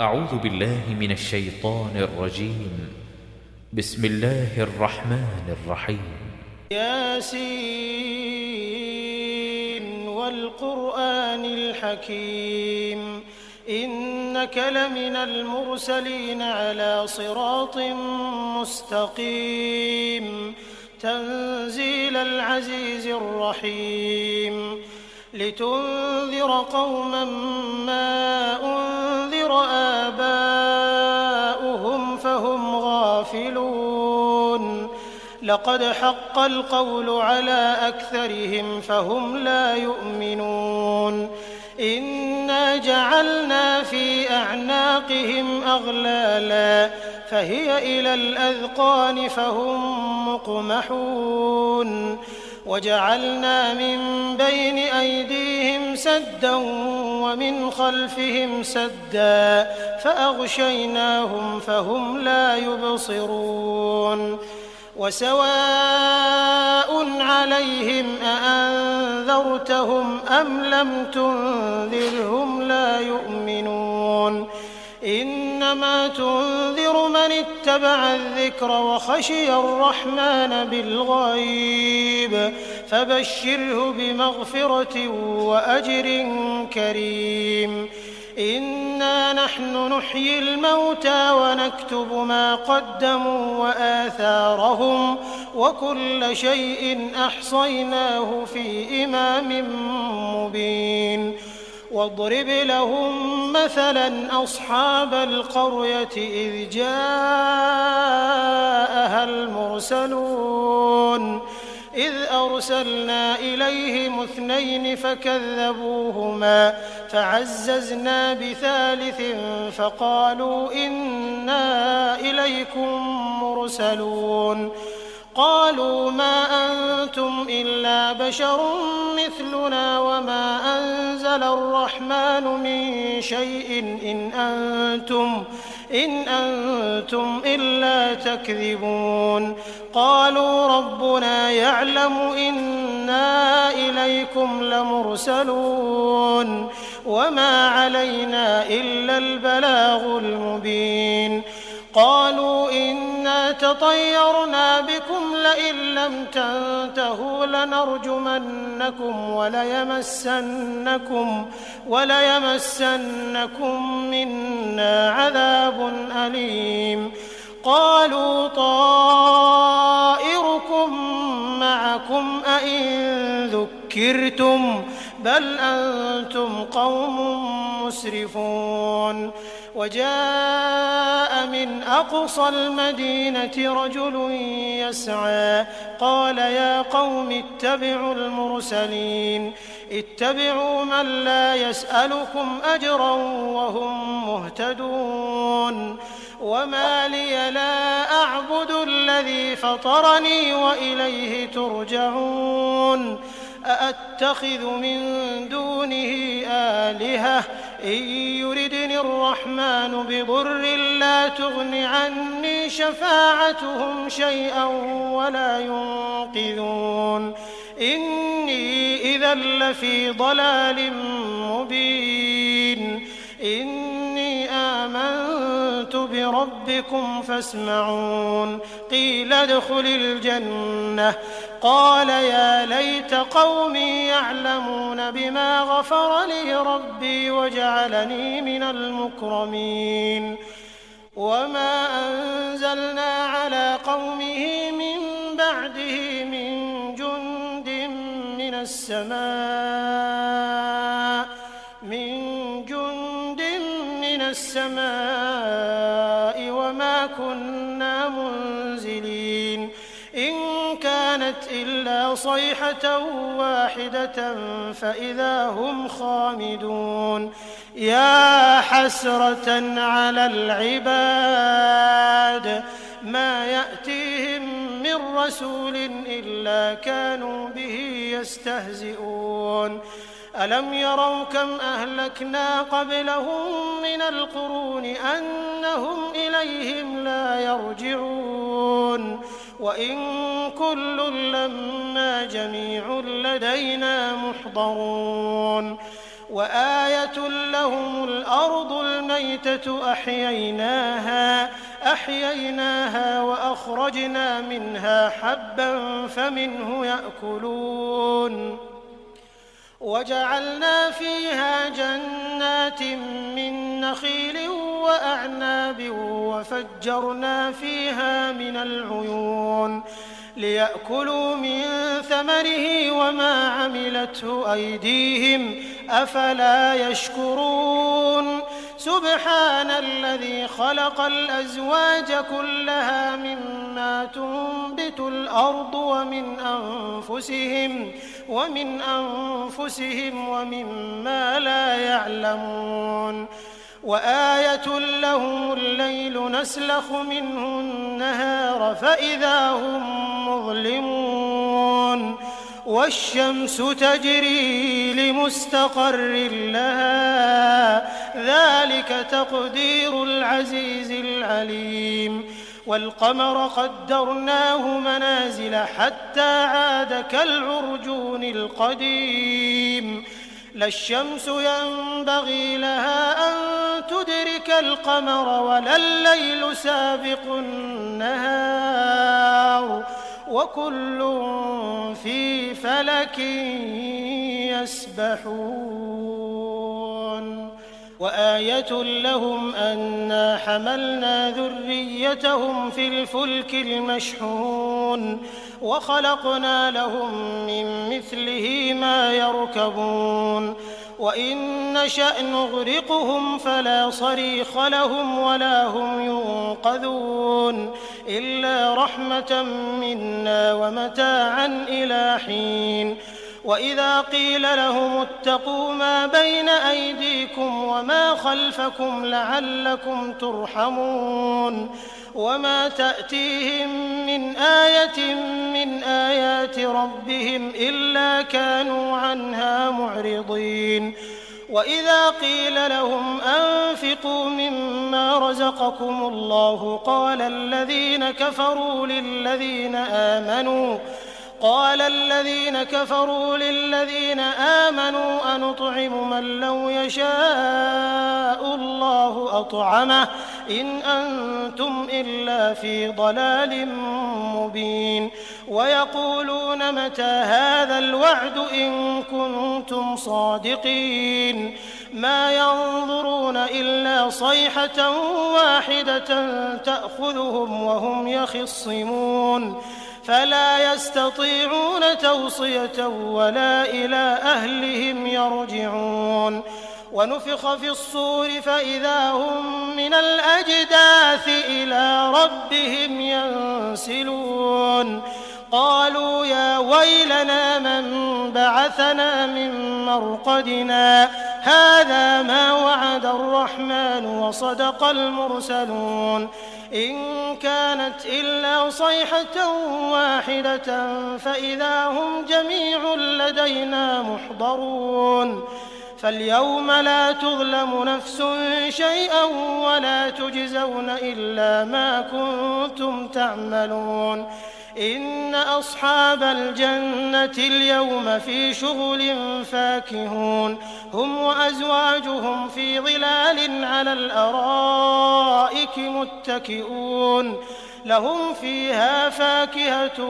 أعوذ بالله من الشيطان الرجيم. بسم الله الرحمن الرحيم. ياسين والقرآن الحكيم إنك لمن المرسلين على صراط مستقيم تنزيل العزيز الرحيم لتنذر قوما ما أنذر آباؤهم فهم غافلون لقد حق القول على أكثرهم فهم لا يؤمنون إنا جعلنا في أعناقهم أغلالا فهي إلى الأذقان فهم مقمحون وجعلنا من بين أيديهم سدا ومن خلفهم سدا فأغشيناهم فهم لا يبصرون وسواء عليهم أأنذرتهم أم لم تنذرهم لا يؤمنون إنما تنذر من اتبع الذكر وخشي الرحمن بالغيب فبشره بمغفرة وأجر كريم إنا نحن نحيي الموتى ونكتب ما قدموا وآثارهم وكل شيء أحصيناه في إمام مبين واضرب لهم مثلا أصحاب القرية إذ جاءها المرسلون إذ أرسلنا إليهم 2 فكذبوهما فعززنا بثالث فقالوا إنا إليكم مرسلون قالوا ما أنتم إلا بشر مثلنا وما أنزل الرحمن من شيء إن أنتم إلا تكذبون قالوا ربنا يعلم إنا إليكم لمرسلون وما علينا إلا البلاغ المبين قالوا إنا تطيرنا بكم لئن لم تنتهوا لنرجمنكم وليمسنكم منا عذاب أليم قالوا طائركم معكم أئن ذكرتم بل أنتم قوم مسرفون وجاء من أقصى المدينة رجل يسعى قال يا قوم اتبعوا المرسلين اتبعوا من لا يسألكم أجرا وهم مهتدون وما لي لا أعبد الذي فطرني وإليه ترجعون أأتخذ من دونه آلهة إن يردني الرحمن بضر لا تغن عني شفاعتهم شيئا ولا ينقذون إني إذا لفي ضلال مبين إني آمنت بربكم فاسمعون قيل ادخل الجنة قال يا ليت قومي يعلمون بما غفر لي ربي وجعلني من المكرمين وما أنزلنا على قومه من بعده من جند من السماء وما كنا منزلين إن كانت إلا صيحة واحدة فإذا هم خامدون يا حسرة على العباد ما يأتيهم من رسول إلا كانوا به يستهزئون ألم يروا كم أهلكنا قبلهم من القرون أنهم إليهم لا يرجعون وإن كل لما جميع لدينا محضرون وآية لهم الأرض الميتة أحييناها وأخرجنا منها حبا فمنه يأكلون وجعلنا فيها جنات من نخيل وأعناب وفجرنا فيها من العيون ليأكلوا من ثمره وما عملته أيديهم أفلا يشكرون سبحان الذي خلق الأزواج كلها مما تنبت الأرض ومن أنفسهم ومما لا يعلمون وآية لهم الليل نسلخ منه النهار فإذا هم مظلمون والشمس تجري لمستقر لها ذلك تقدير العزيز العليم والقمر قدرناه منازل حتى عاد كالعرجون القديم لا الشمس ينبغي لها أن تدرك القمر ولا الليل سابق النهار وكل في فلك يسبحون وآية لهم أنا حملنا ذريتهم في الفلك المشحون وخلقنا لهم من مثله ما يركبون وإن نشأ نغرقهم فلا صريخ لهم ولا هم ينقذون إلا رحمة منا ومتاعا إلى حين وإذا قيل لهم اتقوا ما بين أيديكم وما خلفكم لعلكم ترحمون وما تأتيهم من آية من آيات ربهم إلا كانوا عنها معرضين وإذا قيل لهم أنفقوا مما رزقكم الله قال الذين كفروا للذين آمنوا أنطعم من لو يشاء الله أطعمه إن أنتم إلا في ضلال مبين ويقولون متى هذا الوعد إن كنتم صادقين ما ينظرون إلا صيحة واحدة تأخذهم وهم يخصمون فلا يستطيعون توصية ولا إلى أهلهم يرجعون ونفخ في الصور فإذا هم من الأجداث إلى ربهم ينسلون قالوا يا ويلنا من بعثنا من مرقدنا هذا ما وعد الرحمن وصدق المرسلون إن كانت إلا صيحة واحدة فإذا هم جميع لدينا محضرون فاليوم لا تظلم نفس شيئا ولا تجزون إلا ما كنتم تعملون إن أصحاب الجنة اليوم في شغل فاكهون هم وأزواجهم في ظلال على الأرائك متكئون لهم فيها فاكهة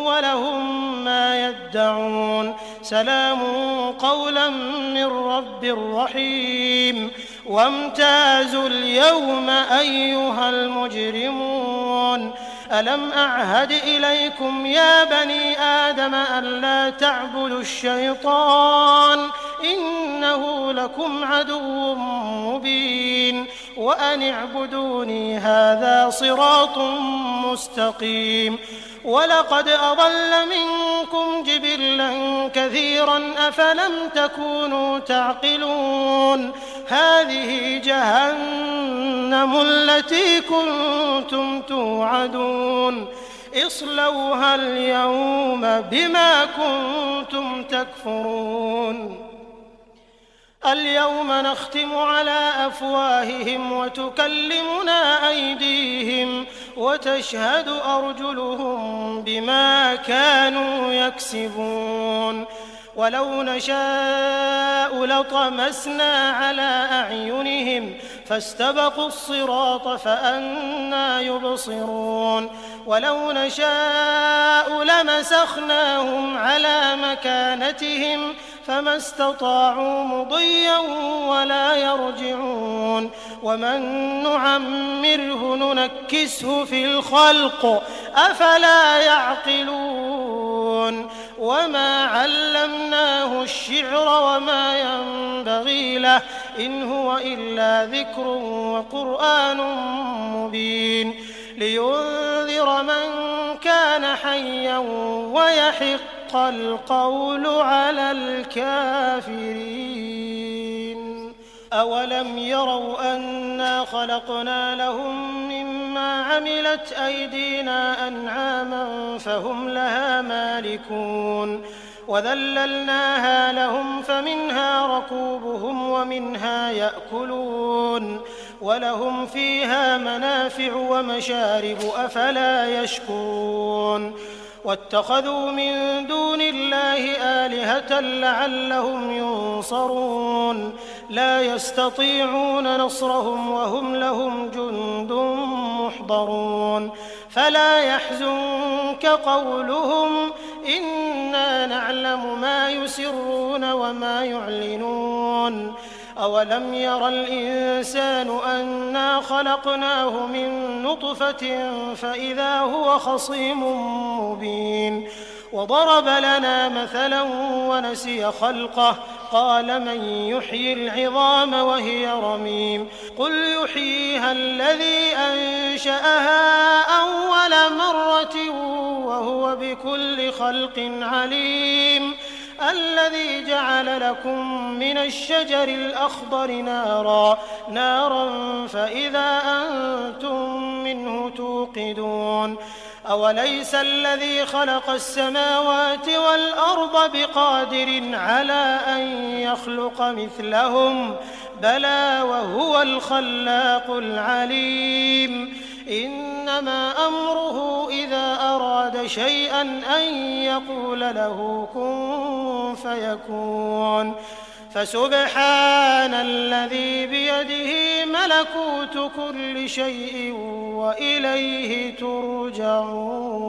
ولهم ما يدعون سلام قولا من رب رحيم وامتازوا اليوم أيها المجرمون ألم أعهد إليكم يا بني آدم ألا تعبدوا الشيطان إنه لكم عدو مبين وأن اعبدوني هذا صراط مستقيم ولقد أضل منكم جبلا كثيرا أفلم تكونوا تعقلون هذه جهنم التي كنتم توعدون اصلوها اليوم بما كنتم تكفرون اليوم نختم على أفواههم وتكلمنا أيديهم وتشهد أرجلهم بما كانوا يكسبون ولو نشاء لطمسنا على أعينهم فاستبقوا الصراط فأنى يبصرون ولو نشاء لمسخناهم على مكانتهم فما استطاعوا مضيا ولا يرجعون ومن نعمره ننكسه في الخلق أفلا يعقلون وما علمناه الشعر وما ينبغي له إن هو إلا ذكر وقرآن مبين لينذر من كان حيا ويحق القول على الكافرين أولم يروا أنا خلقنا لهم مما عملت أيدينا أنعاما فهم لها مالكون وذللناها لهم فمنها ركوبهم ومنها يأكلون ولهم فيها منافع ومشارب أفلا يشكرون واتخذوا من دون الله آلهة لعلهم ينصرون لا يستطيعون نصرهم وهم لهم جند محضرون فلا يحزنك قولهم إنا نعلم ما يسرون وما يعلنون أولم ير الإنسان أنا خلقناه من نطفة فإذا هو خصيم مبين وضرب لنا مثلا ونسي خلقه قال من يحيي العظام وهي رميم قل يحييها الذي أنشأها أول مرة وهو بكل خلق عليم الذي جعل لكم من الشجر الأخضر نارا فإذا أنتم منه توقدون أوليس الذي خلق السماوات والأرض بقادر على أن يخلق مثلهم بلى وهو الخلاق العليم إنما أمره إذا أراد شيئا أن يقول له كن فيكون فسبحان الذي بيده ملكوت كل شيء وإليه ترجعون